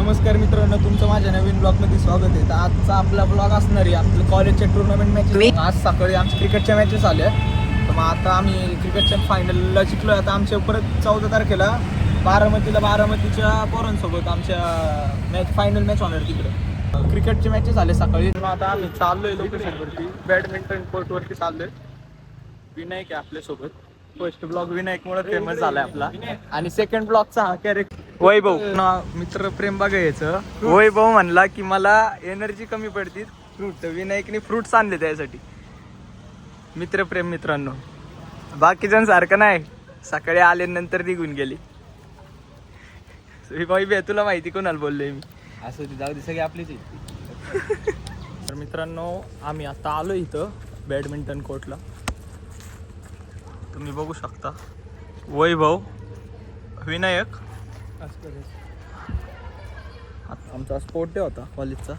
नमस्कार मित्रांनो, तुमचं माझ्या नवीन ब्लॉगमध्ये स्वागत आहे. तर आजचा आपला ब्लॉग असणार आहे आपलं कॉलेजच्या टुर्नामेंट मॅचेस. आज सकाळी आमच्या क्रिकेटच्या मॅचेस आल्या. तर मग आता आम्ही क्रिकेटच्या फायनलला जिंकलो. आता आमच्या परत 14 तारखेला बारामतीच्या पोरांसोबत आमच्या फायनल मॅच होणार तिकडे. क्रिकेटचे मॅचेस आले सकाळी. मग आता आम्ही चाललोय लोकेशनवरती, बॅडमिंटन कोर्टवरती चाललोय. विनायक आहे आपल्यासोबत. फर्स्ट ब्लॉग विनायकमुळे फेमस झालाय आपला, आणि सेकंड ब्लॉगचा हा कॅरेक्टर वैभव ना मित्र प्रेम बघायचं. वैभव म्हणला की मला एनर्जी कमी पडती फ्रूट, विनायकने फ्रुट्स आणले त्यासाठी. मित्रप्रेम मित्रांनो, बाकी जण सारखं नाही. सकाळी आले नंतर निघून गेली. वैभव तुला माहिती कोणाला बोललोय मी? असं जाऊ दे, सगळे आपलीच आहेत. तर मित्रांनो, आम्ही आता आलो इथं बॅडमिंटन कोर्टला. तुम्ही बघू शकता वैभव, विनायक. आमचा स्पोर्ट डे होता कॉलेजचा.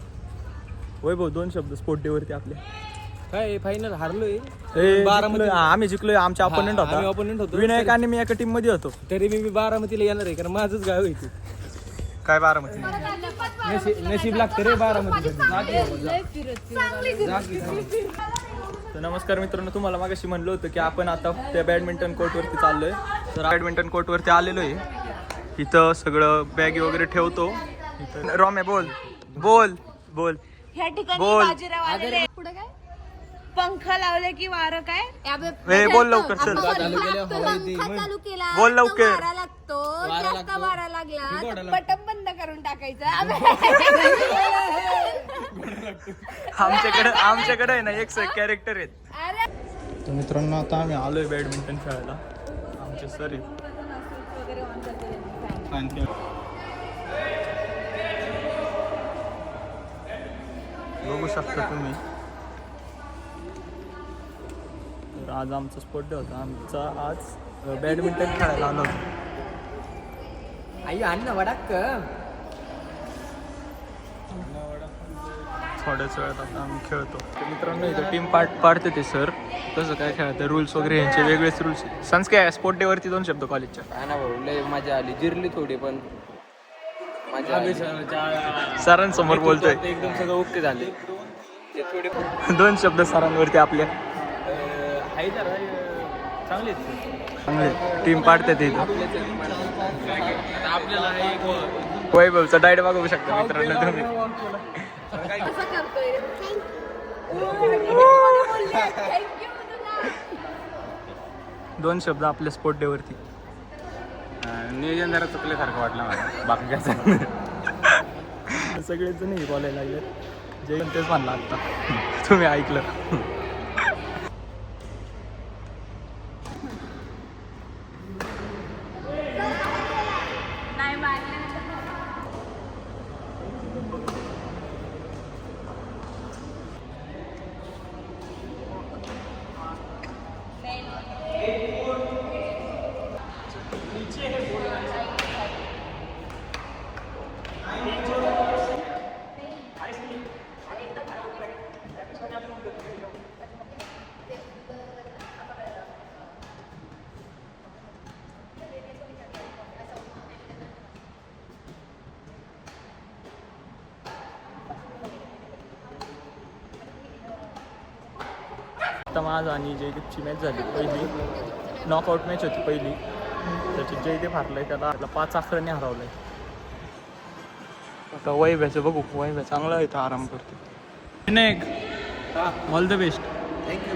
वैभव, 2 शब्द स्पोर्ट डे वरती आपले. काय फायनल हारलोय. आम्ही जिंकलोय. आमचा अपोनेंट होता. विनायक आणि मी एका टीम मध्ये होतो. तरी मी बारामतीला येणार आहे, कारण माझंच गाव आहे. काय बारामती? नशीब लागतं रे बारामती. तर नमस्कार मित्रांनो, तुम्हाला मागाशी म्हणलं होतं की आपण आता त्या बॅडमिंटन कोर्टवरती चाललोय. तर बॅडमिंटन कोर्टवरती आलेलो आहे. इथं सगळं बॅगी वगैरे ठेवतो. इथं रॉमे बोल बोल बोल ह्या ठिकाणी बोल. बाजीराव आलेले. पुढे काय पंख लावले की वारं काय ए, बोल लवकर, चल. चालू केला बोल लवकर. वारा लागतो. जास्त वारा लागला बटन बंद करून टाकायचं. आमच्याकडे आहे ना एक कॅरेक्टर आहेत. अरे तर मित्रांनो, आता आम्ही आलोय बॅडमिंटन खेळायला. आमचे सर बघू शकता तुम्ही. तर आज आमचा स्पोर्ट डे होता. आमचा आज बॅडमिंटन खेळायला आलो होतो. आई आण ना वडाक. थोड्याच वेळात आता आम्ही खेळतो. तर मित्रांनो, इथं टीम पाडते ते सर. कसं काय खेळतं, रूल्स वगैरे यांचे वेगळेच रूल्स. संस्कार स्पोर्ट डे वरती 2 शब्द कॉलेजच्या. काय ना भाऊ, लय मजा आली. जिरली थोडी, पण मजा आली. सरांसमोर बोलतोय. एकदम सगळं ओके झाले. ते थोडे 2 शब्द सरांवरती आपल्या. आहे जरा चांगले चांगले टीम पाडते ते इथं. आपल्याला वैभवचा डायट बघू शकता मित्रांनो तुम्ही. असं करतोय. थँक्यू. 2 शब्द आपल्या स्पोर्ट डे वरती. नियोजन जरा चुकल्यासारखं वाटलं मला. बाकी काय सगळेच जण बोलायला लागले. जय तेच म्हणला आता. तुम्ही ऐकलं. नाही मारले. आता माझ आणि जयदीपची मॅच झाली. पहिली नॉकआउट मॅच होती पहिली. त्याच्यात जयदीप हारलाय. त्याला 5 अकराने हरवलंय. आता वैभ्याचं बघू. वैभ्या चांगला आहे, आराम करतो. Vinayak, all the best. Thank you.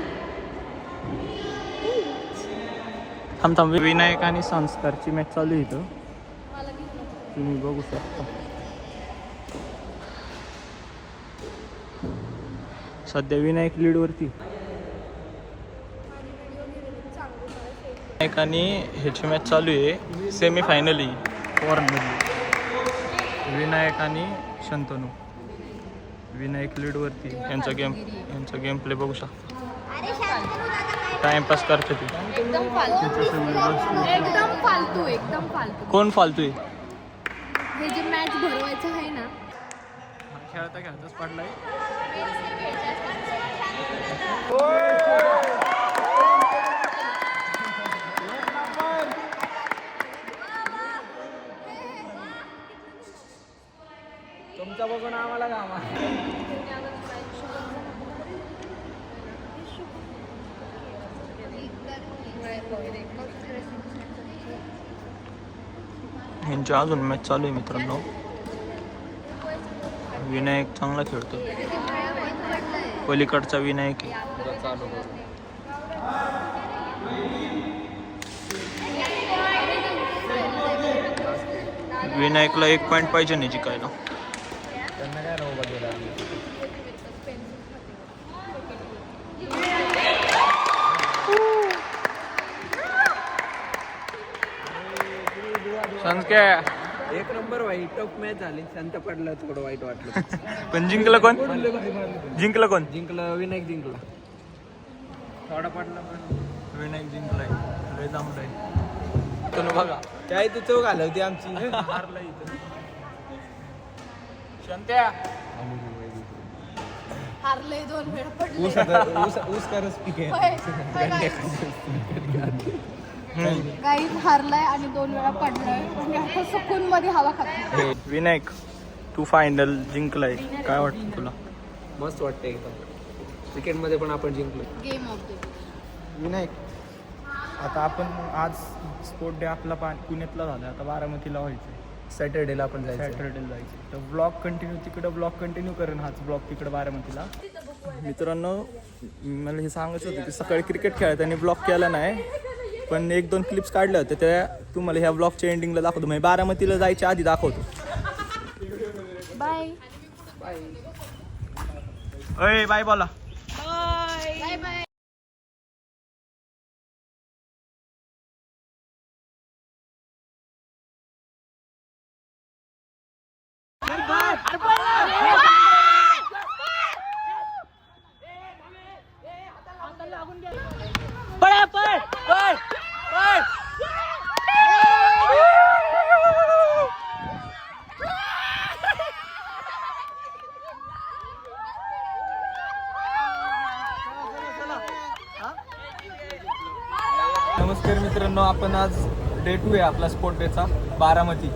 थांब. विनायक आणि संस्कारची मॅच चालू आहे इथं. तुम्ही बघू शकता. सध्या विनायक लीडवरती. विनायक आणि ह्याची मॅच चालू आहे. सेमी फायनल ही फॉरनमधली. विनायक आणि शंतनू. विनायक लीडवरती. यांचा गेम प्ले बघू शकता. टाइमपास करते ती. एकदम फालतू. कोण फालतू आहे? हे जे मॅच भरवायचं आहे ना, खेळताच पडलाय. तुमचा बघून आम्हाला काम ह्यांची अजून मॅच चालू आहे मित्रांनो. विनायक चांगला खेळतो. पलीकडचा विनायक आहे. चालू विनायकला 1 पॉईंट पाहिजे नाही जिंकायला. त्यांना काय राहू बघायला संस्कार एक नंबर वाईट टफ मॅच झाली. शांत पडलं थोडं वाईट वाटलं. पण जिंकलं कोण? जिंकलं कोण? जिंकलं विनायक जिंकला. थोडा पडला पण विनायक जिंकलाय. लय जमलाय. तर बघा काय तू चौक आलं होती आमची. हारला इथं. शांत्या हारले 2 वेळा पडले. ऊस करस पीक आहे. गाईज हारलाय आणि 2 वेळा पडलाय आणि आता सुकून मध्ये हवा खातो. विनायक तू फायनल जिंकलाय, काय वाटतं तुला? मस्त वाटतं एकदम. क्रिकेटमध्ये पण आपण जिंकलो. गेम ऑफ द विनायक आता आपण आज स्पोर्ट डे आपला पुण्यातला झाला, आता बारामतीला व्हायचं. सॅटर्डेला आपण जायचं. सॅटर्डेला जायचं. तर ब्लॉग कंटिन्यू तिकडं ब्लॉग कंटिन्यू करेन, हाच ब्लॉग तिकडं बारामतीला. मित्रांनो मला हे सांगायचं होतं की सकाळी क्रिकेट खेळताना ब्लॉग केला नाही, पण 1-2 क्लिप्स काढल्या होत्या त्या तुम्हाला ह्या ब्लॉगच्या एंडिंगला दाखवतो. म्हणजे बारामतीला जायच्या आधी दाखवतो. बाय अय बाय बोला. Bye bye. नमस्कार मित्रांनो, आपण आज डे 2 आहे आपला स्पोर्ट डेचा बारामती.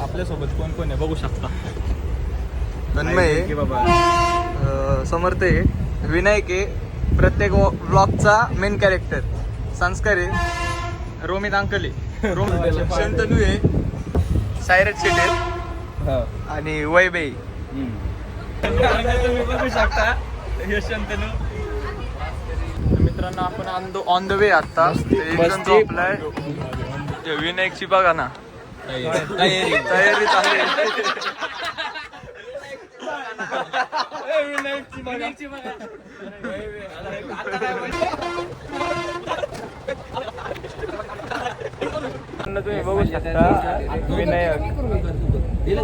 आपल्यासोबत कोण कोण आहे बघू शकता. तन्मय समर्थ आहे, विनायक आहे, प्रत्येक ब्लॉगचा मेन कॅरेक्टर, संस्कार आहे, रोमित अंकल आहे, शंतनू आहे, सायरज शेटे आणि वैभई. तुम्ही बघू शकता हे शंतनू. मित्रांनो आपण ऑन द वे आता. झोपलाय. विनायकची बघा ना तयारी चालू तुम्ही बघू शकता. विनायक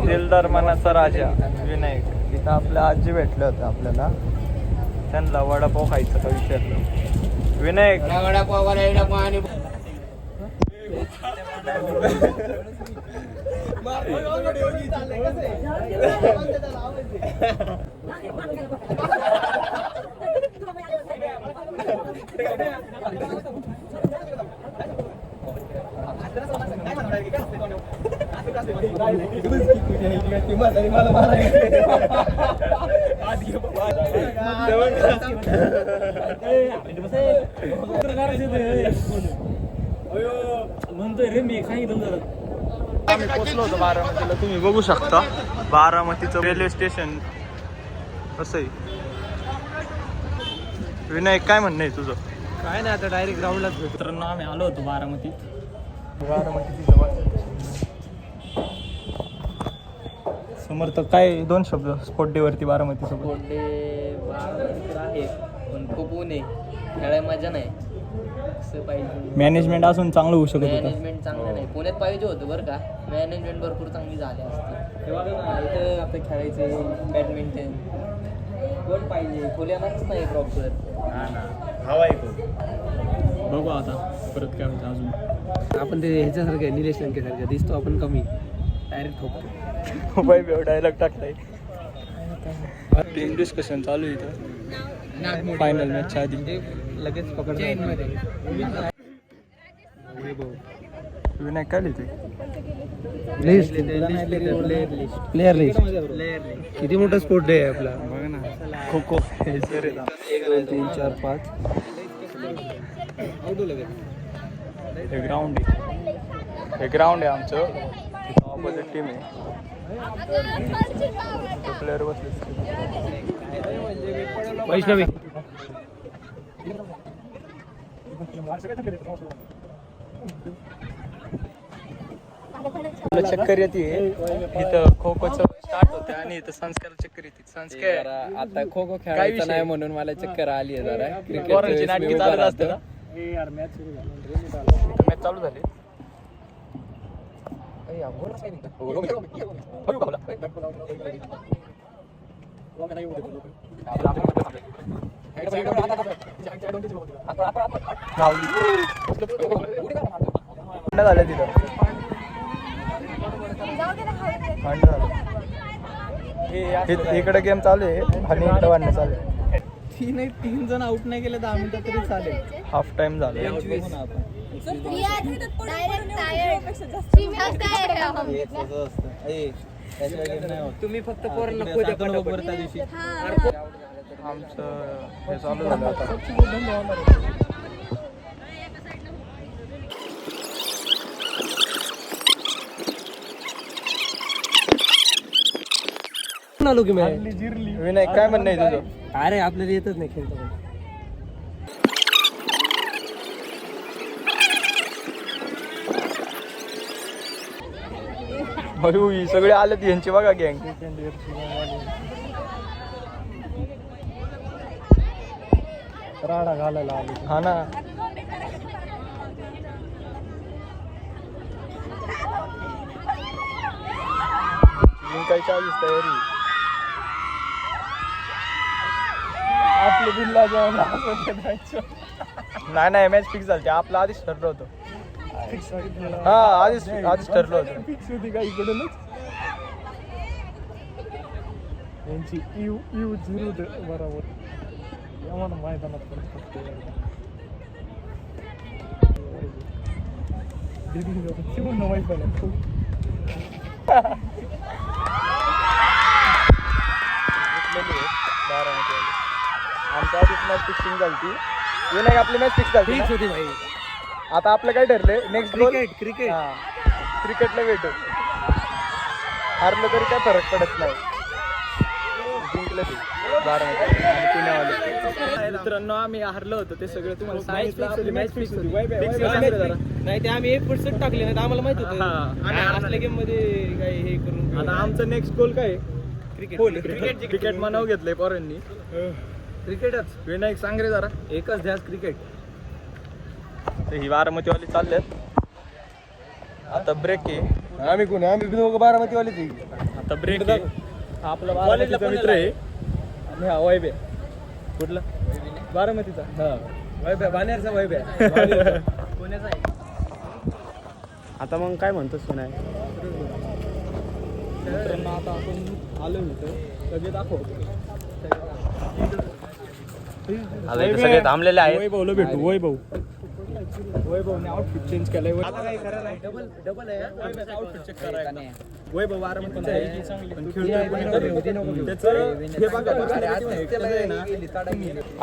दिलदार मनाचा राजा विनायक. इथं आपल्या आजी भेटले होते आपल्याला, त्यांना वडापाव खायचं का विचारलं. विनायक वडापाव आणि म्हणतोय रे मी सांगितलं. आम्ही पोचलो होतो बारामतीला. तुम्ही बघू शकता बारामतीचं रेल्वे स्टेशन कसं आहे. विनायक काय म्हणणं आहे तुझं? काय नाही, आता डायरेक्ट ग्राउंडलाच भेटतो. मित्रांनो आम्ही आलो होतो बारामतीत. बारामतीची जवळ समर्थ काय 2 शब्द स्पोर्ट डे वरती बारामती सोबत? स्पोर्ट डे बारामतीला आहे पण खूप ऊन आहे, खेळायला मजा नाही. असं पाहिजे. मॅनेजमेंट असून चांगलं होऊ शकत होतं. मॅनेजमेंट चांगलं नाही. पुण्यात पाहिजे होतं बरं का, मॅनेजमेंट भरपूर चांगली झाली असते. इथं आपलं खेळायचे बॅडमिंटन कोण पाहिजे, खोल्यानाच नाही प्रॉपर. बघू आता परत काय होतं अजून. आपण ते ह्याच्यासारखं निलेश लंकेसारखं दिसतो आपण कमी, डायरेक्ट ठोकतो. मोबाईल डायलॉग टाकताय. टीम डिस्कशन चालू आहे इथं फायनल मॅचच्या आधी. लगेच पकडतो. विनायक काय लिहिते प्लेअर लिस्ट किती मोठा स्पोर्ट डे आहे आपला बघा ना खो खो 1 2 3 4 5 हे ग्राउंड आहे आमचं ऑपोजिट टीम आहे प्लेअर बसले वैष्णवी चक्कर येते इथं खो खोचं स्टार्ट होते आणि इथं संस्कार चक्कर येते संस्कार आता खो खो काय खेळायचं विषय? नाही म्हणून मला चक्कर आली आहे जरा पोरांची नाटकी चालू असते ना मॅच चालू झाली झालं तिथं इकडे गेम चालू आहे आणि इकडे वाढणं चालू आहे 3 जण आउट नाही केले 10 मिनिटं तरी चालेल हाफ टाइम झालं तुम्ही फक्त पोरांना खोद्या बरोबर त्या दिवशी आमचं हे चालू झालं आता आलो की मी विनायक काय म्हणणं आहे तुझं अरे आपल्याला येतच नाही खेळतो भाऊ ही सगळे आले यांची बघा गँग राडा घालायला आलो हा ना जिंकायची आधीच तयारी आपलं बिल्ला नाही मॅच फिक्स झाली आपलं आधीच ठरलं होतं हा आधीच ठरलं होतं फिक्स होती का इकडूनच यांची यू 0 बरोबर आम्हाला मैदानात पण फक्त माहित आमच्या आधीच मॅच फिक्सिंग झाली विनायक आपली मॅच फिक्स झाली फिक्स होती भाई आता आपलं काय ठरलंय नेक्स्ट क्रिकेट क्रिकेटला भेटू हारलं तरी काय फरक पडत नाही जिंकलं ते 12 आणि पुण्यावाले मित्रांनो आम्ही हारलो होतो ते सगळं तुम्हाला सांगितलं मॅच फिक्स होती नाही ते आम्ही 1% टाकले नाही आम्हाला माहित होतं आणि असल्या गेम मध्ये काय हे करून आता आमचं नेक्स्ट गोल काय क्रिकेट क्रिकेट मनाव घेतलंय पोरांनी क्रिकेटच विनायक सांग रे जरा एकच ध्यास क्रिकेट तर ही बारामतीवाली चाललेत आता ब्रेक आहे आम्ही कोण आम्ही दोघं बारामतीवालेच आता ब्रेक आहे हा आपला बारामतीचा मित्र आहे आणि हा वैभ्या कुठला बारामतीचा हा वैभ्या बाणेरचा वैभ्या पुण्याचा आहे आता मग काय म्हणतोस नाही मित्रांनो आता आपण आलो इथं सगळे दाखवतो सगळे थांबलेले आहेत वैभवला भेटू वैभवने आउटफिट चेंज केलाय आता काय करायला डबल आहे वैभवचा आउटफिट चेक करायला वैभव बारामतीचा आहे पण खेळतोय पुणेमध्ये. त्याचं हे बघा त्याला आहे ना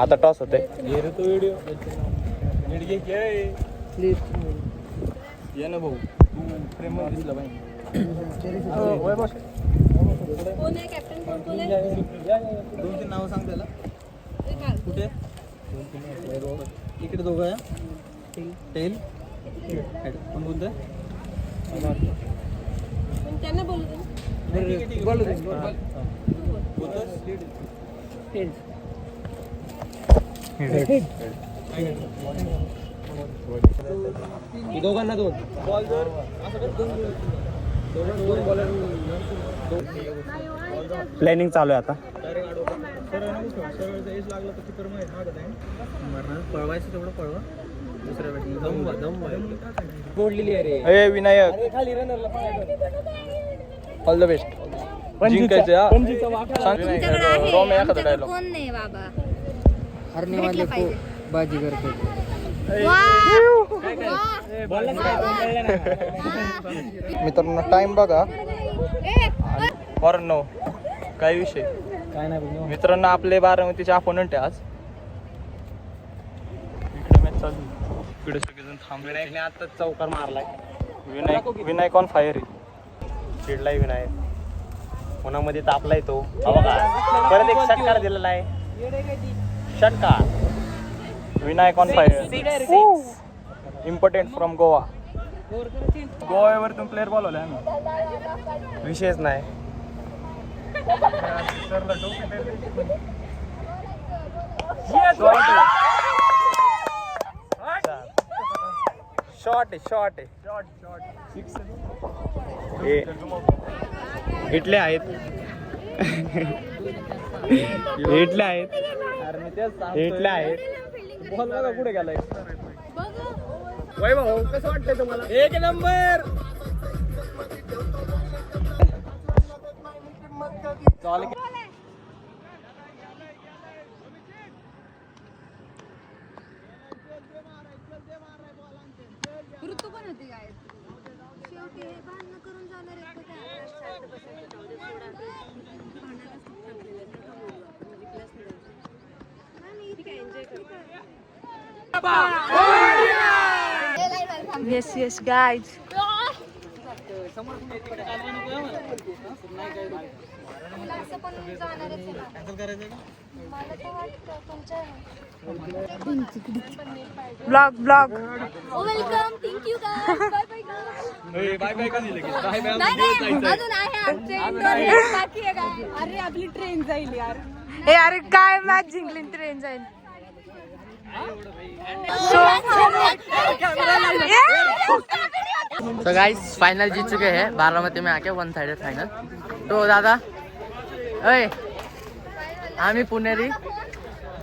आता टॉस होते तो व्हिडिओ ये ना भाऊ तू प्रेम दिसला पाहिजे कोण आहे कॅप्टन कोण आहे 2-3 नावं सांग त्याला कुठे इकडे दोघं आहे टेल कोण बोलतोय पण त्यांना बोलू दे. दोघांना 2 बॉल जर असं कर दोन बॉलर प्लॅनिंग चालू आहे आता सरळ एज लागला तर किती माहित मागत आहे पळवायचं तेवढं पळवा दुसऱ्या बॅटिंग दम बोललेली आहे रे ए विनायक खाली रनरला ऑल द बेस्ट जिंकायचं हा. सांग तुमच्याकडे विनायक आहे रोम एखादा आमच्याकडे डायलॉग कोण नाही बाबा हरणे वाले भेटलं पाहिजे. बाजी करते वाव! मित्रांनो टाइम बघा वरण काय विषय काय नाही मित्रांनो आपले बारामतीचे अपोनंट आहे आज इकडे मॅच चालू इकडे सगळेजण थांबले विनायकने आता चौकार मारलाय. विनायक ऑन फायर आहे चिडलाय विनायक, कोणामध्ये तापलाय तो. परत एक षटकार दिलेला आहे. षटकार Vinayak on fire important from Goa गोव्यावरतून प्लेअर बोलवले आम्ही विषयच नाही. शॉट आहे इटले आहेत इटले आहेत इटले आहेत. बॉल बघा पुढे गेलाय वैभव कसं वाटतंय तुम्हाला? एक नंबर. ऋतू पण होती काय शेवटी हे भांडणं करून जाणार आहे का काय? शांत बसायचं, जाऊ दे, सोडा. भांडणालाच संपलेलं आहे, नका बोलू आपण, म्हणजे class मध्ये जाऊ. नाही, ठीक आहे, enjoy करू. Yes, guys. असं पण जाणारच आहे ना. मला तर वाटतं तुमच्या Vlog. Welcome, thank you guys, bye bye नाही अजून आहे आमचे इंडोर गेम बाकी आहे काय. अरे आपली ट्रेन जाईल यार. ए अरे काय मॅच जिंकली ट्रेन जाईल. तो गाइस फाइनल जीत चुके हैं बारामती में आके 1 साइडेड फाइनल. तो दादा अरे आमी पुनेरी,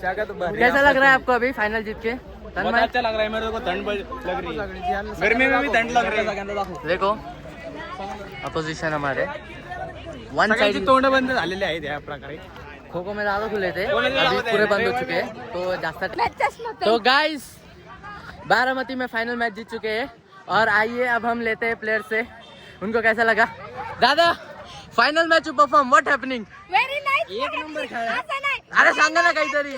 कैसा लग रहा है आपको अभी फाइनल जीत के? बहुत अच्छा लग रहा है मेरे को. ठंड लग रही है, गर्मी में भी ठंड लग रही है. देखो अपोजिशन हमारे वन सगळ्यांची साइड. तोंड बंद झालेले आहेत या प्रकारे. खो खो में ज्यादा खुले थे, अभी पूरे बंद हो चुके हैं. तो जास्त तो गाइस बारामती में फाइनल मैच जीत चुके हैं. और आइए अब हम लेते हैं प्लेयर से, उनको कैसा लगा. दादा final match perform, what happening? Very nice. एक नंबर खेळला. असं नाही. अरे सांगा ना काहीतरी.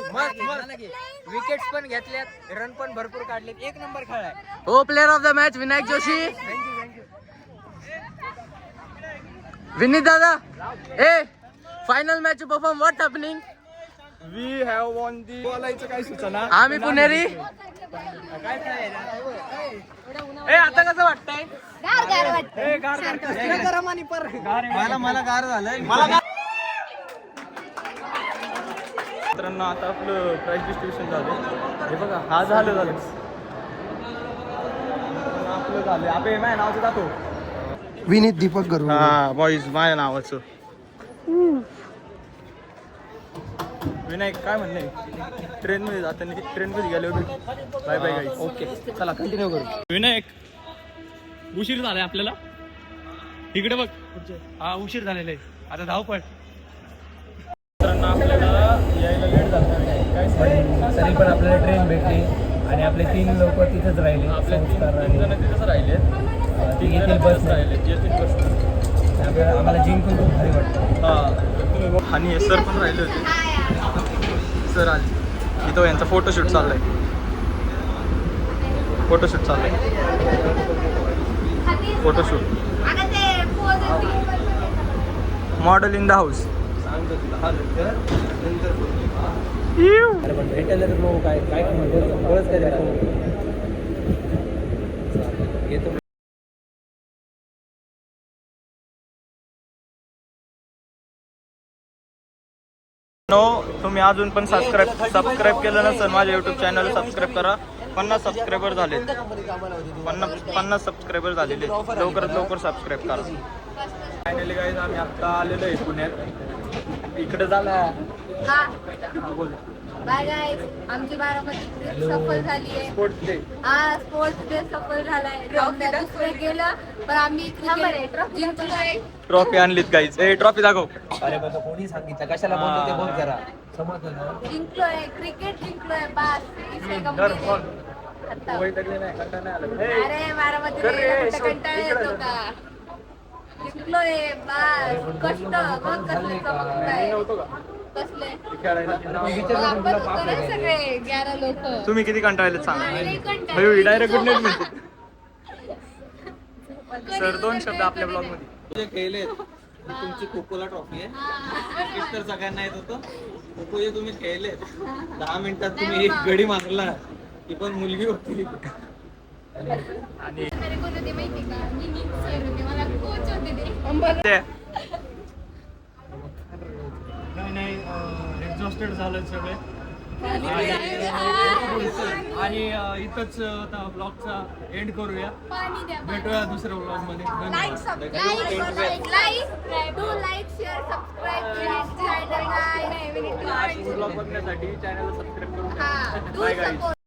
विकेट्स पण घेतल्यात, रन पण भरपूर काढलेत. एक नंबर खेळलाय. ओ player of the match Vinayak Joshi. Vineet दादा a final match perform, what happening? We have won the बोलायचं काय सुचना आम्ही पुणेरी. ए आता कसं वाटतंय? गार वाटतं. मला गार झालंय मित्रांनो. आता आपलं प्राइस डिस्ट्रीब्युशन झालं हे बघा. हा झालं आपलं झालं. आपे माझ्या नावाचं दाखव. विनीत दीपक गरू. हा बॉईज माझ्या नावाचं. विनायक काय म्हणणे ट्रेन मध्ये जाताना ट्रेन मध्ये गेले बाय बाय गाईस. ओके चला कंटिन्यू करू. विनायक उशीर झालाय आपल्याला. इकडे बघ, हा उशीर झालेला आहे. आता धावपळ. मित्रांनो आपल्याला यायला लेट झाला तरी पण आपल्याला ट्रेन भेटली आणि आपले 3 लोक तिथेच राहिले. आपले 3 जण तिथंच राहिले. येथील बस राहिले. आम्हाला जिंकून खूप भारी वाटतं. हा आणि हे सर पण राहिले होते. सर आले इथं यांचा फोटोशूट चाललाय. Photoshoot model in the house. अरे पण भेटायला तर मग काय बोलच काय येतो. तुम्ही अजून पण सबस्क्राईब केलं नसेल माझ्या युट्यूब चॅनल सबस्क्राईब करा. 50 सबस्क्रायबर झाले. 50 सबस्क्रायबर झालेले. लवकरात लवकर सबस्क्राईब करा. फायनली गाईज आम्ही आता आलेलो आहे पुण्यात. इकडे झाला बाय गाईस, आमची बारामती ट्रिप सफल झाली आहे. Sports day. हा स्पोर्ट्स डे सफल झालाय. दुसरं गेलं पण आम्ही जिंकलोय. ट्रॉफी आणलीत गाईज. ट्रॉफी दाखव. अरे पण कोणी सांगितलं कशाला बोलतो ते बोल जरा. समजलं ना. जिंकलोय, क्रिकेट जिंकलोय. बास विषय गंभीर आहे. आता वैतागले नाही कंटाळा नाही आला. अरे बारामती कंटाळा येतो का जिंकलोय बस कष्ट बघ कसले चमकताय. कसले खेळायला वापस होतो ना सगळे 11 लोक. तुम्ही किती कंटाळले सांगा. नाही कंटाळले. डायरेक्ट गुड नाईट म्हणते सर. 2 शब्द आपल्या ब्लॉग मध्ये खेळले. तुमची खोकोला ट्रॉफी आहे. एक तर सगळ्यांना येत होतं. खोको जे तुम्ही खेळले 10 मिनिटात तुम्ही एक गडी मारला. ती पण मुलगी होती. आणि अरे कोण होते माहिती का मी नीट सर होते मला कोच होते ते. नाही एक्झॉस्टेड झालं सगळे आणि इथंच आता ब्लॉगचा एंड करूया. पाणी द्या. भेटूया दुसऱ्या ब्लॉग मध्ये. धन्यवाद. Like do like share subscribe channel blog बघण्यासाठी चॅनलला सबस्क्राईब करून हा द्या. Do bye guys. सपोर्ट.